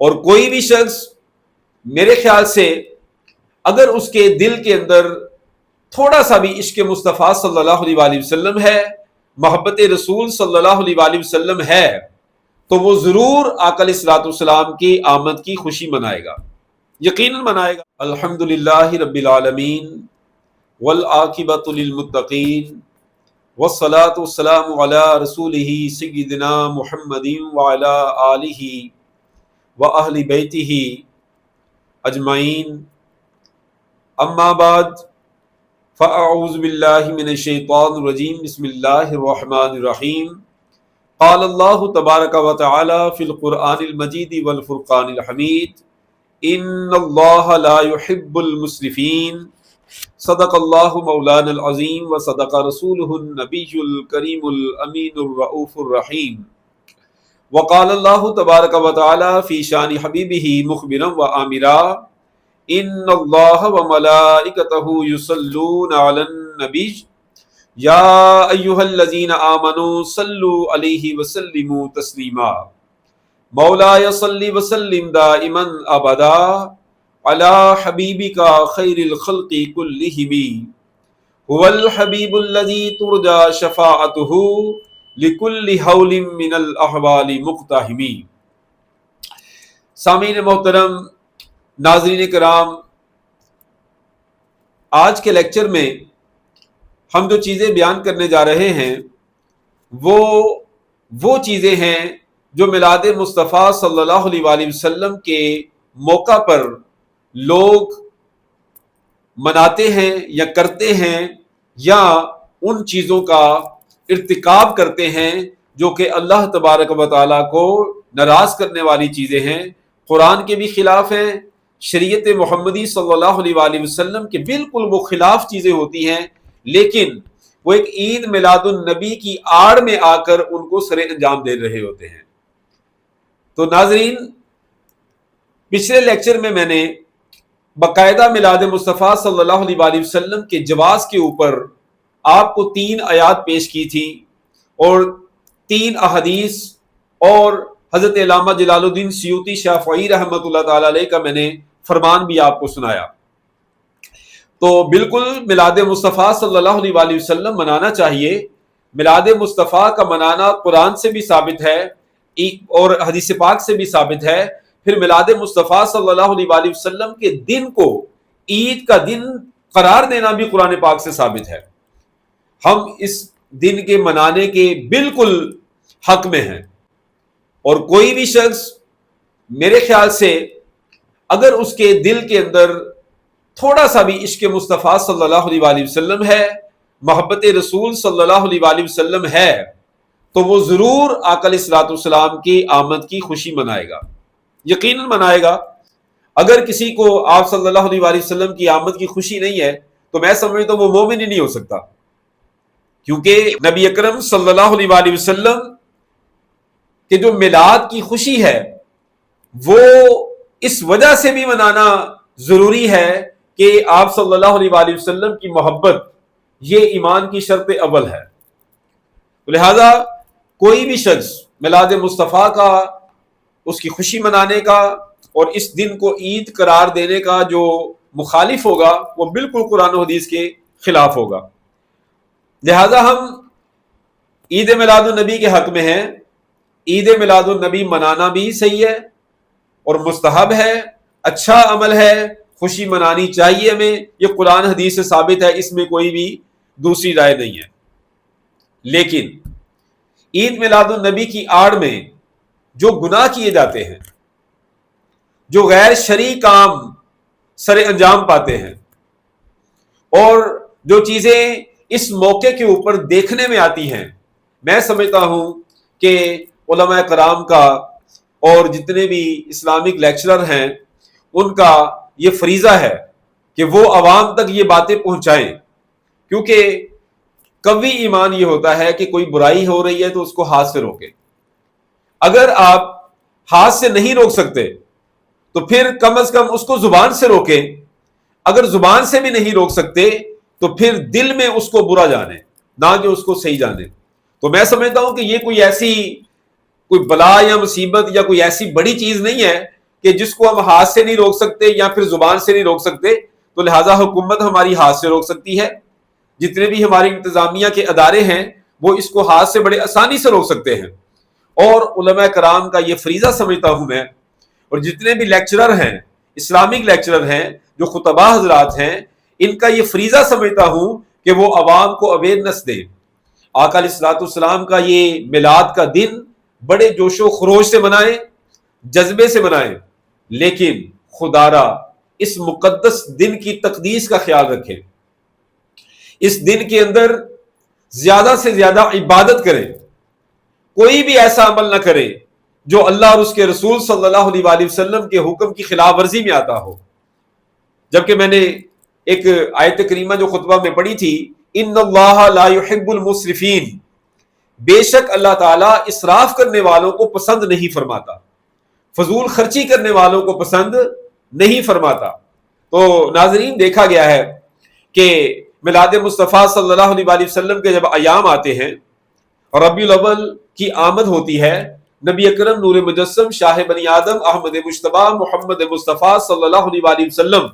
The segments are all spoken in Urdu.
اور کوئی بھی شخص میرے خیال سے اگر اس کے دل کے اندر تھوڑا سا بھی عشق مصطفیٰ صلی اللہ علیہ وآلہ وسلم ہے، محبت رسول صلی اللہ علیہ وآلہ وسلم ہے، تو وہ ضرور آقا علیہ الصلوۃ والسلام کی آمد کی خوشی منائے گا، یقیناً منائے گا۔ الحمدللہ رب العالمین والعاقبۃ للمتقین والصلاۃ والسلام علی رسولہ سیدنا محمد وعلی آلہ واہل بیتہ اجمعین، اما بعد فاعوذ باللہ من الشیطان الرجیم، بسم اللہ الرحمن الرحیم۔ قال اللہ تبارک و تعالی فی القرآن المجید والفرقان الحمید، ان اللہ لا يحب المسرفین، صدق اللہ مولانا العظیم و صدق رسولہ النبی الکریم الامین الرؤوف الرحیم۔ وقال اللہ تبارک و تعالی فی شان حبیبہ مخبرا و آمرا، ان اللہ وملائکتہ یصلون علی النبی یا ایہا الذین آمنوا صلوا علیہ وسلموا تسلیما۔ مولایا صلی وسلم دائما ابدا علی حبیبک خیر الخلق کلہم، هو الحبیب الذی ترجى شفاعتہ لکل حول من الاحوال مقتحم۔ سامعین محترم، ناظرین کرام، آج کے لیکچر میں ہم جو چیزیں بیان کرنے جا رہے ہیں وہ چیزیں ہیں جو میلاد مصطفیٰ صلی اللہ علیہ وآلہ وسلم کے موقع پر لوگ مناتے ہیں یا کرتے ہیں، یا ان چیزوں کا ارتکاب کرتے ہیں جو کہ اللہ تبارک و تعالیٰ کو ناراض کرنے والی چیزیں ہیں، قرآن کے بھی خلاف ہیں، شریعت محمدی صلی اللہ علیہ وآلہ وسلم کے بالکل وہ خلاف چیزیں ہوتی ہیں، لیکن وہ ایک عید میلاد النبی کی آڑ میں آ کر ان کو سر انجام دے رہے ہوتے ہیں۔ تو ناظرین، پچھلے لیکچر میں نے باقاعدہ میلاد مصطفیٰ صلی اللہ علیہ وآلہ وسلم کے جواز کے اوپر آپ کو 3 آیات پیش کی تھی، اور 3 احادیث، اور حضرت علامہ جلال الدین سیوطی شافعی رحمۃ اللہ تعالی علیہ کا میں نے فرمان بھی آپ کو سنایا۔ تو بالکل میلاد مصطفیٰ صلی اللہ علیہ وآلہ وسلم منانا چاہیے۔ میلاد مصطفیٰ کا منانا قرآن سے بھی ثابت ہے اور حدیث پاک سے بھی ثابت ہے۔ پھر میلاد مصطفیٰ صلی اللہ علیہ وآلہ وسلم کے دن کو عید کا دن قرار دینا بھی قرآن پاک سے ثابت ہے۔ ہم اس دن کے منانے کے بالکل حق میں ہیں، اور کوئی بھی شخص میرے خیال سے اگر اس کے دل کے اندر تھوڑا سا بھی عشق مصطفیٰ صلی اللہ علیہ وآلہ وسلم ہے، محبت رسول صلی اللہ علیہ وآلہ وسلم ہے، تو وہ ضرور آقا علیہ الصلوۃ والسلام کی آمد کی خوشی منائے گا، یقیناً منائے گا۔ اگر کسی کو آپ صلی اللہ علیہ وآلہ وسلم کی آمد کی خوشی نہیں ہے تو میں سمجھتا ہوں وہ مومن ہی نہیں ہو سکتا، کیونکہ نبی اکرم صلی اللہ علیہ وآلہ وسلم کہ جو میلاد کی خوشی ہے وہ اس وجہ سے بھی منانا ضروری ہے کہ آپ صلی اللہ علیہ وآلہ وسلم کی محبت یہ ایمان کی شرط اول ہے۔ لہذا کوئی بھی شخص میلاد مصطفیٰ کا، اس کی خوشی منانے کا اور اس دن کو عید قرار دینے کا جو مخالف ہوگا وہ بالکل قرآن و حدیث کے خلاف ہوگا۔ لہذا ہم عید میلاد النبی کے حق میں ہیں۔ عید میلاد النبی منانا بھی صحیح ہے اور مستحب ہے، اچھا عمل ہے، خوشی منانی چاہیے ہمیں، یہ قرآن حدیث سے ثابت ہے، اس میں کوئی بھی دوسری رائے نہیں ہے۔ لیکن عید میلاد النبی کی آڑ میں جو گناہ کیے جاتے ہیں، جو غیر شرعی کام سر انجام پاتے ہیں، اور جو چیزیں اس موقع کے اوپر دیکھنے میں آتی ہیں، میں سمجھتا ہوں کہ علماء کرام کا اور جتنے بھی اسلامک لیکچرر ہیں ان کا یہ فریضہ ہے کہ وہ عوام تک یہ باتیں پہنچائیں، کیونکہ قوی ایمان یہ ہوتا ہے کہ کوئی برائی ہو رہی ہے تو اس کو ہاتھ سے روکیں۔ اگر آپ ہاتھ سے نہیں روک سکتے تو پھر کم از کم اس کو زبان سے روکیں، اگر زبان سے بھی نہیں روک سکتے تو پھر دل میں اس کو برا جانیں، نہ کہ اس کو صحیح جانیں۔ تو میں سمجھتا ہوں کہ یہ کوئی ایسی کوئی بلا یا مصیبت یا کوئی ایسی بڑی چیز نہیں ہے کہ جس کو ہم ہاتھ سے نہیں روک سکتے یا پھر زبان سے نہیں روک سکتے، تو لہٰذا حکومت ہماری ہاتھ سے روک سکتی ہے. جتنے بھی ہماری انتظامیہ کے ادارے ہیں وہ اس کو ہاتھ سے بڑے آسانی سے روک سکتے ہیں. اور علماء کرام کا یہ فریضہ سمجھتا ہوں میں، اور جتنے بھی لیکچرر ہیں، اسلامک لیکچرر ہیں، جو خطباء حضرات ہیں، ان کا یہ فریضہ سمجھتا ہوں کہ وہ عوام کو اویئرنس دیں. آقا علیہ الصلوۃ والسلام کا یہ میلاد کا دن بڑے جوش و خروش سے منائیں، جذبے سے منائیں، لیکن خدا را اس مقدس دن کی تقدیس کا خیال رکھیں. اس دن کے اندر زیادہ سے زیادہ عبادت کریں. کوئی بھی ایسا عمل نہ کرے جو اللہ اور اس کے رسول صلی اللہ علیہ وآلہ وسلم کے حکم کی خلاف ورزی میں آتا ہو. جبکہ میں نے ایک آیت کریمہ جو خطبہ میں پڑھی تھی، ان اللہ لا يحب المسرفین، بے شک اللہ تعالیٰ اسراف کرنے والوں کو پسند نہیں فرماتا، فضول خرچی کرنے والوں کو پسند نہیں فرماتا. تو ناظرین، دیکھا گیا ہے کہ میلاد مصطفیٰ صلی اللہ علیہ وآلہ وسلم کے جب ایام آتے ہیں اور ربیع الاول کی آمد ہوتی ہے، نبی اکرم نور مجسم شاہ بنی آدم احمد مجتبیٰ محمد مصطفیٰ صلی اللہ علیہ وآلہ وسلم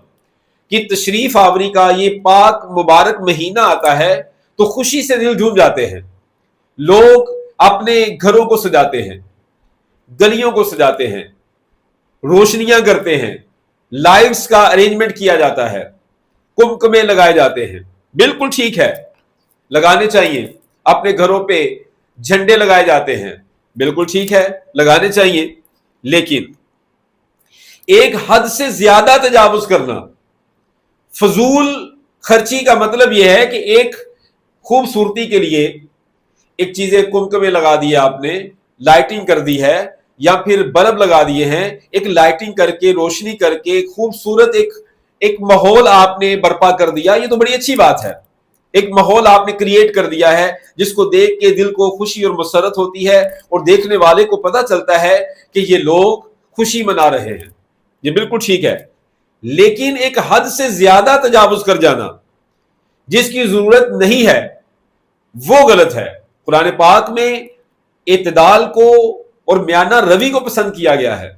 کی تشریف آوری کا یہ پاک مبارک مہینہ آتا ہے تو خوشی سے دل جھوم جاتے ہیں. لوگ اپنے گھروں کو سجاتے ہیں، گلیوں کو سجاتے ہیں، روشنیاں کرتے ہیں، لائٹس کا ارینجمنٹ کیا جاتا ہے، کمکمے لگائے جاتے ہیں. بالکل ٹھیک ہے، لگانے چاہیے. اپنے گھروں پہ جھنڈے لگائے جاتے ہیں، بالکل ٹھیک ہے، لگانے چاہیے. لیکن ایک حد سے زیادہ تجاوز کرنا، فضول خرچی کا مطلب یہ ہے کہ ایک خوبصورتی کے لیے ایک چیزیں کمکمے لگا دیے آپ نے، لائٹنگ کر دی ہے، یا پھر بلب لگا دیے ہیں، ایک لائٹنگ کر کے روشنی کر کے خوبصورت ایک ماحول آپ نے برپا کر دیا. یہ تو بڑی اچھی بات ہے. ایک ماحول آپ نے کریٹ کر دیا ہے جس کو دیکھ کے دل کو خوشی اور مسرت ہوتی ہے، اور دیکھنے والے کو پتہ چلتا ہے کہ یہ لوگ خوشی منا رہے ہیں. یہ بالکل ٹھیک ہے. لیکن ایک حد سے زیادہ تجاوز کر جانا جس کی ضرورت نہیں ہے وہ غلط ہے. قرآن پاک میں اعتدال کو اور میانہ روی کو پسند کیا گیا ہے.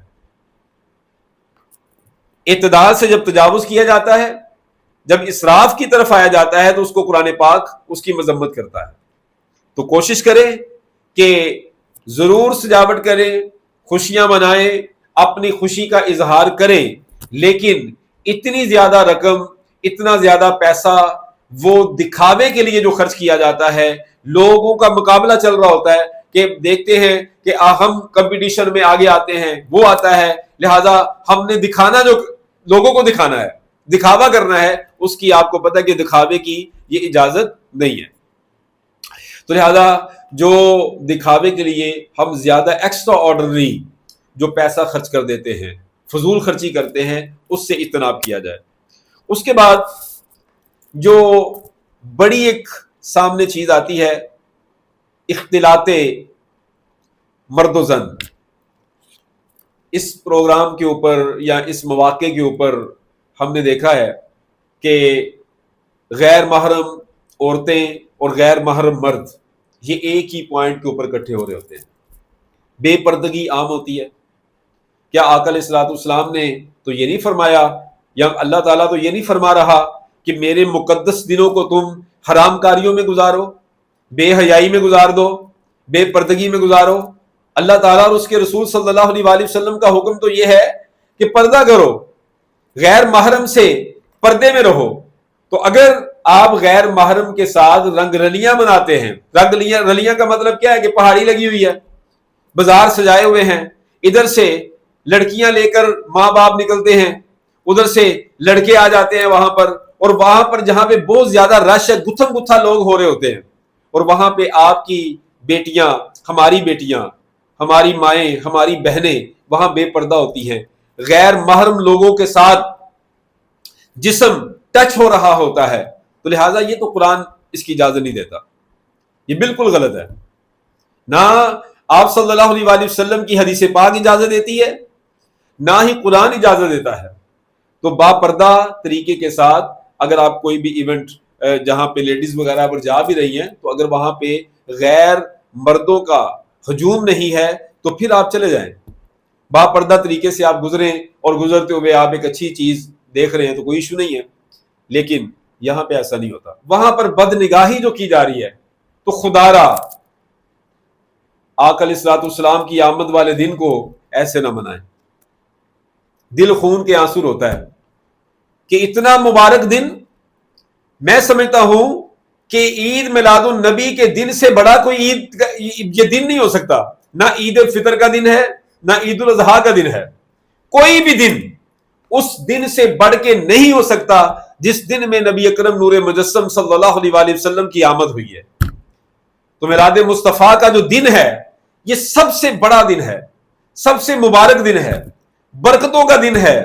اعتدال سے جب تجاوز کیا جاتا ہے، جب اسراف کی طرف آیا جاتا ہے، تو اس کو قرآن پاک اس کی مذمت کرتا ہے. تو کوشش کریں کہ ضرور سجاوٹ کریں، خوشیاں منائیں، اپنی خوشی کا اظہار کریں، لیکن اتنی زیادہ رقم، اتنا زیادہ پیسہ وہ دکھاوے کے لیے جو خرچ کیا جاتا ہے، لوگوں کا مقابلہ چل رہا ہوتا ہے کہ دیکھتے ہیں کہ ہم کمپٹیشن میں آگے آتے ہیں، وہ آتا ہے، لہذا ہم نے دکھانا، جو لوگوں کو دکھانا ہے، دکھاوا کرنا ہے، اس کی آپ کو پتہ کہ دکھاوے کی یہ اجازت نہیں ہے. تو لہذا جو دکھاوے کے لیے ہم زیادہ ایکسٹرا آرڈنری جو پیسہ خرچ کر دیتے ہیں، فضول خرچی کرتے ہیں، اس سے اجتناب کیا جائے. اس کے بعد جو بڑی ایک سامنے چیز آتی ہے، اختلاط مرد و زن. اس پروگرام کے اوپر یا اس مواقع کے اوپر ہم نے دیکھا ہے کہ غیر محرم عورتیں اور غیر محرم مرد یہ ایک ہی پوائنٹ کے اوپر اکٹھے ہو رہے ہوتے ہیں. بے پردگی عام ہوتی ہے. کیا آقا علیہ الصلوۃ والسلام نے تو یہ نہیں فرمایا، یا اللہ تعالیٰ تو یہ نہیں فرما رہا کہ میرے مقدس دنوں کو تم حرام کاریوں میں گزارو، بے حیائی میں گزار دو، بے پردگی میں گزارو؟ اللہ تعالیٰ اور اس کے رسول صلی اللہ علیہ وآلہ وسلم کا حکم تو یہ ہے کہ پردہ کرو، غیر محرم سے پردے میں رہو. تو اگر آپ غیر محرم کے ساتھ رنگ رلیاں مناتے ہیں، رنگ رلیاں کا مطلب کیا ہے کہ پہاڑی لگی ہوئی ہے، بازار سجائے ہوئے ہیں، ادھر سے لڑکیاں لے کر ماں باپ نکلتے ہیں، ادھر سے لڑکے آ جاتے ہیں وہاں پر، اور وہاں پر جہاں پہ بہت زیادہ رش ہے، گتھم گتھا لوگ ہو رہے ہوتے ہیں، اور وہاں پہ آپ کی بیٹیاں، ہماری مائیں، ہماری بہنیں وہاں بے پردہ ہوتی ہیں، غیر محرم لوگوں کے ساتھ جسم ٹچ ہو رہا ہوتا ہے. تو لہٰذا یہ تو قرآن اس کی اجازت نہیں دیتا. یہ بالکل غلط ہے. نہ آپ صلی اللہ علیہ وآلہ وسلم کی حدیث پاک اجازت دیتی ہے، نہ ہی قرآن اجازت دیتا ہے. تو با پردہ طریقے کے ساتھ اگر آپ کوئی بھی ایونٹ جہاں پہ لیڈیز وغیرہ پر جا بھی رہی ہیں، تو اگر وہاں پہ غیر مردوں کا ہجوم نہیں ہے تو پھر آپ چلے جائیں. باپردہ طریقے سے آپ گزریں اور گزرتے ہوئے آپ ایک اچھی چیز دیکھ رہے ہیں تو کوئی ایشو نہیں ہے، لیکن یہاں پہ ایسا نہیں ہوتا. وہاں پر بد نگاہی جو کی جا رہی ہے تو خدا را آقا علیہ الصلوۃ والسلام کی آمد والے دن کو ایسے نہ منائیں. دل خون کے آنسو ہوتا ہے کہ اتنا مبارک دن، میں سمجھتا ہوں کہ عید میلاد النبی کے دن سے بڑا کوئی عید یہ دن نہیں ہو سکتا. نہ عید الفطر کا دن ہے، نہ عید الاضحیٰ کا دن ہے. کوئی بھی دن اس دن سے بڑھ کے نہیں ہو سکتا جس دن میں نبی اکرم نور مجسم صلی اللہ علیہ وآلہ وسلم کی آمد ہوئی ہے. تو میلاد مصطفیٰ کا جو دن ہے یہ سب سے بڑا دن ہے، سب سے مبارک دن ہے، برکتوں کا دن ہے،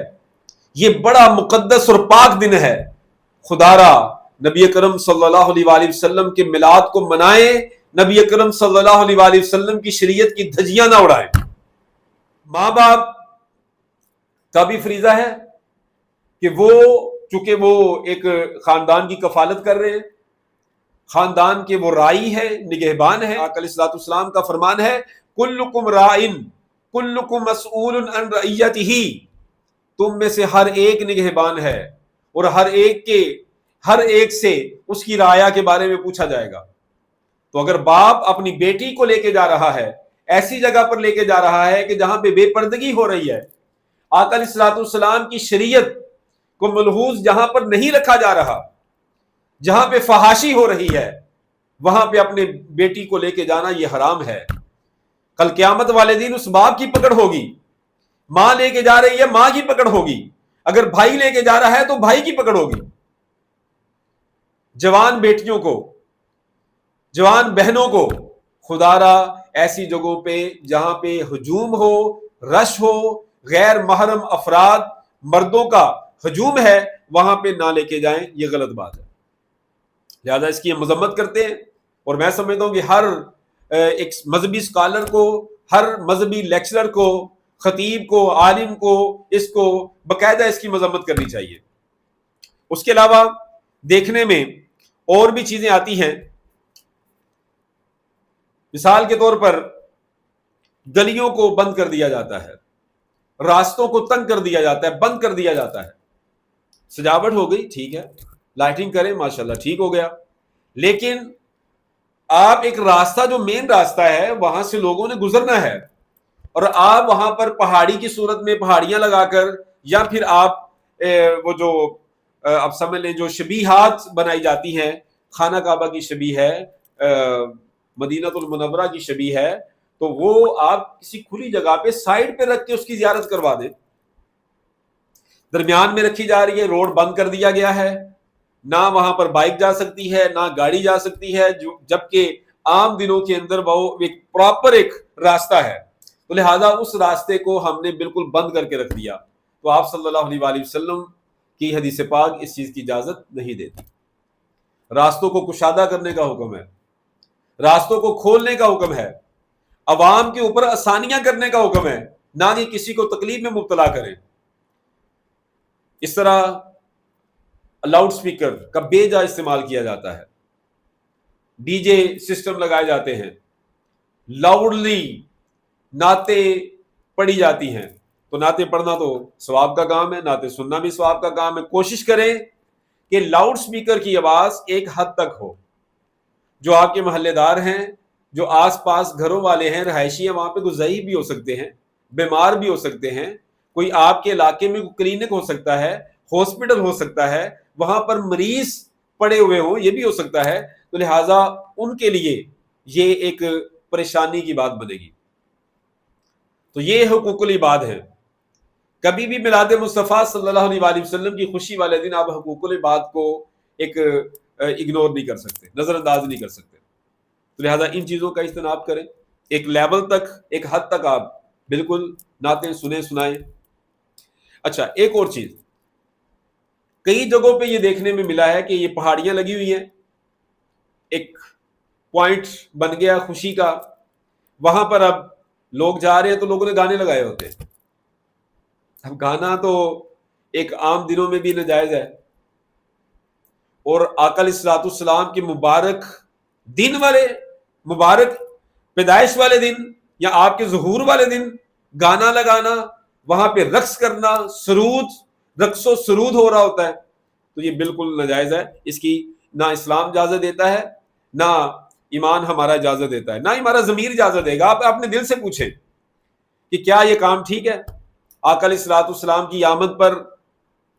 یہ بڑا مقدس اور پاک دن ہے. خدا را نبی اکرم صلی اللہ علیہ وآلہ وسلم کے میلاد کو منائیں، نبی اکرم صلی اللہ علیہ وآلہ وسلم کی شریعت کی دھجیاں نہ اڑائیں. ماں باپ کا بھی فریضہ ہے کہ وہ چونکہ وہ ایک خاندان کی کفالت کر رہے ہیں، خاندان کے وہ رائی ہے، نگہبان ہے. آقا علیہ الصلوۃ والسلام کا فرمان ہے کلکم راعن کلکم مسئول عن رعیتہ، تم میں سے ہر ایک نگہبان ہے اور ہر ایک سے اس کی رعایا کے بارے میں پوچھا جائے گا. تو اگر باپ اپنی بیٹی کو لے کے جا رہا ہے ایسی جگہ پر لے کے جا رہا ہے کہ جہاں پہ بے پردگی ہو رہی ہے، آقا علیہ الصلوۃ والسلام کی شریعت کو ملحوظ جہاں پر نہیں رکھا جا رہا، جہاں پہ فحاشی ہو رہی ہے، وہاں پہ اپنے بیٹی کو لے کے جانا یہ حرام ہے. کل قیامت والے دن اس باپ کی پکڑ ہوگی، ماں لے کے جا رہی ہے ماں کی پکڑ ہوگی، اگر بھائی لے کے جا رہا ہے تو بھائی کی پکڑ ہوگی. جوان بیٹیوں کو، جوان بہنوں کو خدا را ایسی جگہوں پہ جہاں پہ ہجوم ہو، رش ہو، غیر محرم افراد مردوں کا ہجوم ہے، وہاں پہ نہ لے کے جائیں، یہ غلط بات ہے. لہذا اس کی ہم مذمت کرتے ہیں، اور میں سمجھتا ہوں کہ ہر ایک مذہبی اسکالر کو، ہر مذہبی لیکچرر کو، خطیب کو، عالم کو اس کو باقاعدہ اس کی مذمت کرنی چاہیے. اس کے علاوہ دیکھنے میں اور بھی چیزیں آتی ہیں. مثال کے طور پر گلیوں کو بند کر دیا جاتا ہے، راستوں کو تنگ کر دیا جاتا ہے، بند کر دیا جاتا ہے. سجاوٹ ہو گئی ٹھیک ہے، لائٹنگ کریں ماشاءاللہ ٹھیک ہو گیا، لیکن آپ ایک راستہ جو مین راستہ ہے وہاں سے لوگوں نے گزرنا ہے، اور آپ وہاں پر پہاڑی کی صورت میں پہاڑیاں لگا کر، یا پھر آپ وہ جو اب سمجھ لیں جو شبیہات بنائی جاتی ہیں، خانہ کعبہ کی شبیہ ہے، مدینہ المنورہ کی شبیہ ہے، تو وہ آپ کسی کھلی جگہ پہ سائڈ پہ رکھ کے اس کی زیارت کروا دیں. درمیان میں رکھی جا رہی ہے، روڈ بند کر دیا گیا ہے، نہ وہاں پر بائک جا سکتی ہے نہ گاڑی جا سکتی ہے، جبکہ عام دنوں کے اندر وہ ایک پراپر ایک راستہ ہے. تو لہٰذا اس راستے کو ہم نے بالکل بند کر کے رکھ دیا. تو آپ صلی اللہ علیہ وآلہ وسلم کی حدیث پاک اس چیز کی اجازت نہیں دیتی. راستوں کو کشادہ کرنے کا حکم ہے، راستوں کو کھولنے کا حکم ہے، عوام کے اوپر آسانیاں کرنے کا حکم ہے، نہ کہ کسی کو تکلیف میں مبتلا کریں. اس طرح لاؤڈ سپیکر کا بے جا استعمال کیا جاتا ہے، ڈی جے سسٹم لگائے جاتے ہیں، لاؤڈلی نعتیں پڑھی جاتی ہیں. تو نعتیں پڑھنا تو ثواب کا کام ہے، نعتیں سننا بھی ثواب کا کام ہے. کوشش کریں کہ لاؤڈ سپیکر کی آواز ایک حد تک ہو. جو آپ کے محلے دار ہیں، جو آس پاس گھروں والے ہیں، رہائشی ہیں، وہاں پہ کوئی ضعیف بھی ہو سکتے ہیں، بیمار بھی ہو سکتے ہیں، کوئی آپ کے علاقے میں کوئی کلینک ہو سکتا ہے، ہاسپٹل ہو سکتا ہے، وہاں پر مریض پڑے ہوئے ہوں، یہ بھی ہو سکتا ہے. تو لہٰذا ان کے لیے یہ ایک پریشانی کی بات بنے گی. تو یہ حقوق العباد ہے. کبھی بھی میلاد مصطفیٰ صلی اللہ علیہ وآلہ وسلم کی خوشی والے دن آپ حقوق العباد کو ایک اگنور نہیں کر سکتے، نظر انداز نہیں کر سکتے. تو لہٰذا ان چیزوں کا اجتناب کریں. ایک لیول تک، ایک حد تک آپ بالکل نعتیں سنائیں. اچھا ایک اور چیز، کئی جگہوں پہ یہ دیکھنے میں ملا ہے کہ یہ پہاڑیاں لگی ہوئی ہیں، ایک پوائنٹ بن گیا خوشی کا، وہاں پر اب لوگ جا رہے ہیں تو لوگوں نے گانے لگائے ہوتے ہیں. اب گانا تو ایک عام دنوں میں بھی ناجائز ہے، اور آقا علیہ الصلوۃ والسلام کے مبارک دن والے، مبارک پیدائش والے دن یا آپ کے ظہور والے دن گانا لگانا، وہاں پہ رقص کرنا، رقص و سرود ہو رہا ہوتا ہے، تو یہ بالکل ناجائز ہے. اس کی نہ اسلام اجازت دیتا ہے، نہ ایمان ہمارا اجازت دیتا ہے، نہ ہمارا ضمیر اجازت دے گا. آپ اپنے دل سے پوچھیں کہ کیا یہ کام ٹھیک ہے؟ آقا علیہ الصلوۃ والسلام کی آمد پر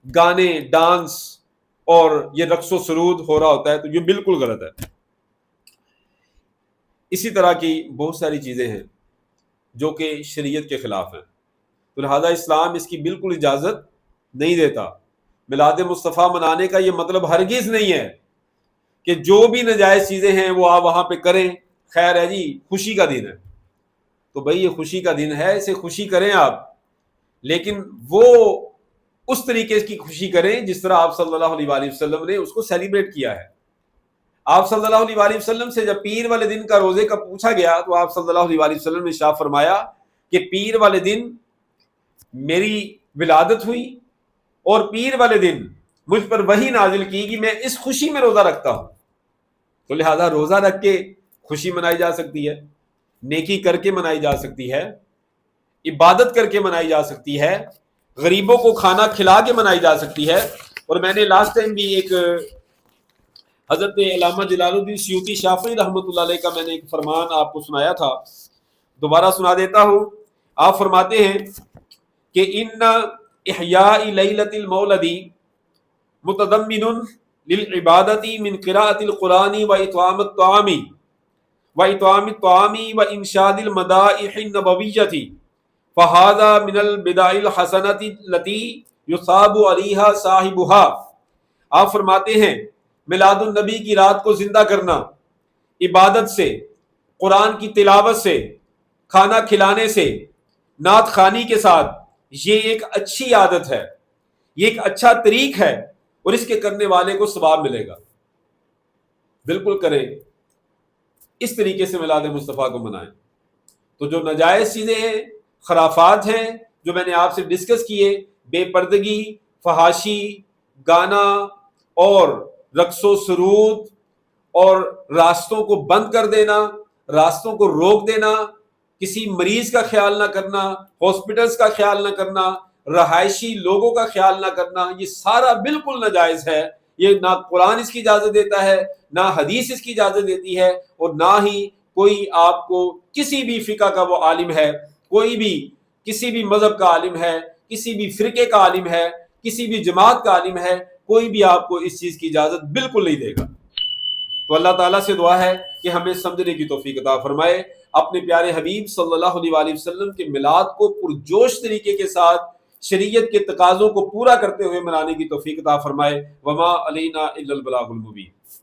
گانے، ڈانس اور یہ رقص و سرود ہو رہا ہوتا ہے، تو یہ بالکل غلط ہے. اسی طرح کی بہت ساری چیزیں ہیں جو کہ شریعت کے خلاف ہیں، تو لہذا اسلام اس کی بالکل اجازت نہیں دیتا. میلاد مصطفیٰ منانے کا یہ مطلب ہرگز نہیں ہے کہ جو بھی ناجائز چیزیں ہیں وہ آپ وہاں پہ کریں. خیر ہے جی، خوشی کا دن ہے تو بھائی یہ خوشی کا دن ہے، اسے خوشی کریں آپ، لیکن وہ اس طریقے کی خوشی کریں جس طرح آپ صلی اللہ علیہ وآلہ وسلم نے اس کو سیلیبریٹ کیا ہے. آپ صلی اللہ علیہ وآلہ وسلم سے جب پیر والے دن کا روزے کا پوچھا گیا تو آپ صلی اللہ علیہ وآلہ وسلم نے ارشاد فرمایا کہ پیر والے دن میری ولادت ہوئی اور پیر والے دن مجھ پر وحی نازل کی کہ میں اس خوشی میں روزہ رکھتا ہوں. تو لہذا روزہ رکھ کے خوشی منائی جا سکتی ہے، نیکی کر کے منائی جا سکتی ہے، عبادت کر کے منائی جا سکتی ہے، غریبوں کو کھانا کھلا کے منائی جا سکتی ہے. اور میں نے لاسٹ ٹائم بھی ایک حضرت علامہ جلال الدین سیوطی شافعی رحمۃ اللہ علیہ کا میں نے ایک فرمان آپ کو سنایا تھا، دوبارہ سنا دیتا ہوں. آپ فرماتے ہیں کہ ان احیاء لیلۃ المولد متضمن للعبادۃ من قراءۃ القرآن واطعام الطعام وانشاد المدائح النبویۃ فہذا من البدع الحسنۃ التي یثاب علیہا صاحبها. آپ فرماتے ہیں میلاد النبی کی رات کو زندہ کرنا عبادت سے، قرآن کی تلاوت سے، کھانا کھلانے سے، نعت خوانی کے ساتھ، یہ ایک اچھی عادت ہے، یہ ایک اچھا طریق ہے اور اس کے کرنے والے کو ثواب ملے گا. بالکل کریں، اس طریقے سے میلاد مصطفیٰ کو منائیں. تو جو ناجائز چیزیں ہیں، خرافات ہیں جو میں نے آپ سے ڈسکس کیے، بے پردگی، فحاشی، گانا اور رقص و سرود اور راستوں کو بند کر دینا، راستوں کو روک دینا، کسی مریض کا خیال نہ کرنا، ہاسپٹلز کا خیال نہ کرنا، رہائشی لوگوں کا خیال نہ کرنا، یہ سارا بالکل ناجائز ہے. یہ نہ قرآن اس کی اجازت دیتا ہے، نہ حدیث اس کی اجازت دیتی ہے، اور نہ ہی کوئی آپ کو کسی بھی فقہ کا وہ عالم ہے، کوئی بھی کسی بھی مذہب کا عالم ہے، کسی بھی فرقے کا عالم ہے، کسی بھی جماعت کا عالم ہے، کوئی بھی آپ کو اس چیز کی اجازت بالکل نہیں دے گا. تو اللہ تعالیٰ سے دعا ہے کہ ہمیں سمجھنے کی توفیق عطا فرمائے، اپنے پیارے حبیب صلی اللہ علیہ وآلہ وسلم کے میلاد کو پرجوش طریقے کے ساتھ شریعت کے تقاضوں کو پورا کرتے ہوئے منانے کی توفیق عطا فرمائے. وما علینا الا البلاغ المبین.